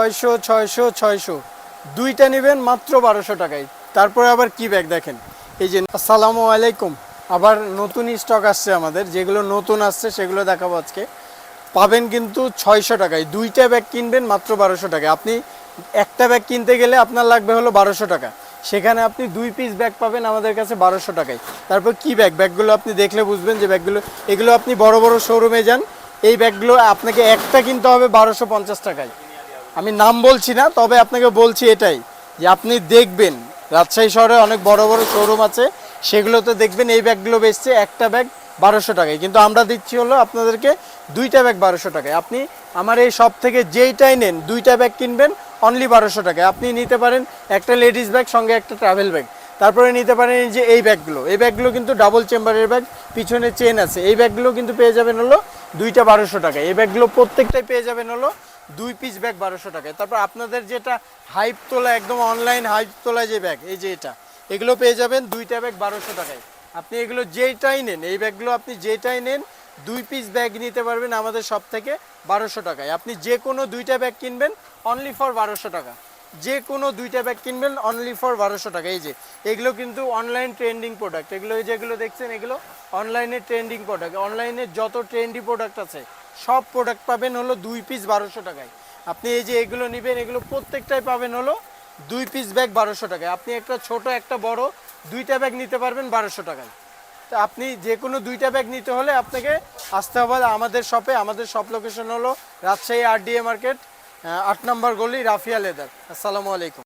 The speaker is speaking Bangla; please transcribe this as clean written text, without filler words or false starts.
600 600 600 দুইটা নেবেন মাত্র 1200 টাকায়। তারপরে আবার কি ব্যাগ দেখেন, এই যে আসসালামু আলাইকুম, আবার নতুন স্টক আসছে আমাদের, যেগুলো নতুন আসছে সেগুলো দেখাবো আজকে। পাবেন কিন্তু 600 টাকায়, দুইটা ব্যাগ কিনবেন মাত্র 1200 টাকায়। আপনি একটা ব্যাগ কিনতে গেলে আপনার লাগবে হলো 1200 টাকা, সেখানে আপনি 2 পিস ব্যাগ পাবেন আমাদের কাছে 1200 টাকায়। তারপর কি ব্যাগগুলো আপনি দেখলে বুঝবেন যে ব্যাগগুলো, এগুলো আপনি বড় বড় শোরুমে যান, এই ব্যাগগুলো আপনাকে একটা কিনতে হবে 1250 টাকায়। আমি নাম বলছি না, তবে আপনাকে বলছি এটাই যে আপনি দেখবেন রাজশাহী শহরে অনেক বড় বড় শোরুম আছে, সেগুলোতে দেখবেন এই ব্যাগগুলো বেচছে একটা ব্যাগ 1200 টাকায়, কিন্তু আমরা দিচ্ছি হলো আপনাদেরকে দুইটা ব্যাগ 1200 টাকায়। আপনি আমার এই শপ থেকে যেইটাই নেন দুইটা ব্যাগ কিনবেন অনলি 1200 টাকায়। আপনি নিতে পারেন একটা লেডিস ব্যাগ সঙ্গে একটা ট্রাভেল ব্যাগ, তারপরে নিতে পারেন এই যে এই ব্যাগগুলো কিন্তু ডাবল চেম্বারের ব্যাগ, পিছনে চেন আছে। এই ব্যাগগুলো কিন্তু পেয়ে যাবেন হলো দুইটা 1200 টাকায়। এই ব্যাগগুলো প্রত্যেকটাই পেয়ে যাবেন হলো 2 পিস ব্যাগ 1200 টাকায়। তারপর আপনাদের যেটা হাইপ তোলা, একদম অনলাইন হাইপ তোলা যে ব্যাগ, এই যে এগুলো পেয়ে যাবেন দুইটা ব্যাগ 1200 টাকায়। আপনি এগুলো যেটাই নেন, এই ব্যাগগুলো আপনি যেটাই নেন 2 পিস ব্যাগ নিতে পারবেন আমাদের সব থেকে 1200 টাকায়। আপনি যে কোনো দুইটা ব্যাগ কিনবেন অনলি ফর 1200 টাকা, যে কোনো দুইটা ব্যাগ কিনবেন অনলি ফর 1200 টাকা। এই যে এগুলো কিন্তু অনলাইন ট্রেন্ডিং প্রোডাক্ট, এগুলো যেগুলো দেখছেন এগুলো অনলাইনে ট্রেন্ডিং প্রোডাক্ট। অনলাইনে যত ট্রেন্ডি প্রোডাক্ট আছে সব প্রোডাক্ট পাবেন হলো 2 পিস 1200 টাকায়। আপনি এই যে এগুলো নেবেন, এগুলো প্রত্যেকটাই পাবেন হলো 2 পিস ব্যাগ 1200 টাকায়। আপনি একটা ছোট একটা বড় দুইটা ব্যাগ নিতে পারবেন 1200 টাকায়। তো আপনি যে কোনো দুইটা ব্যাগ নিতে হলে আপনাকে আসতে হবে আমাদের শপে। আমাদের শপ লোকেশন হলো রাজশাহী RDA মার্কেট, 8 নম্বর গলি, রাফিয়া লেদার। আসসালামু আলাইকুম।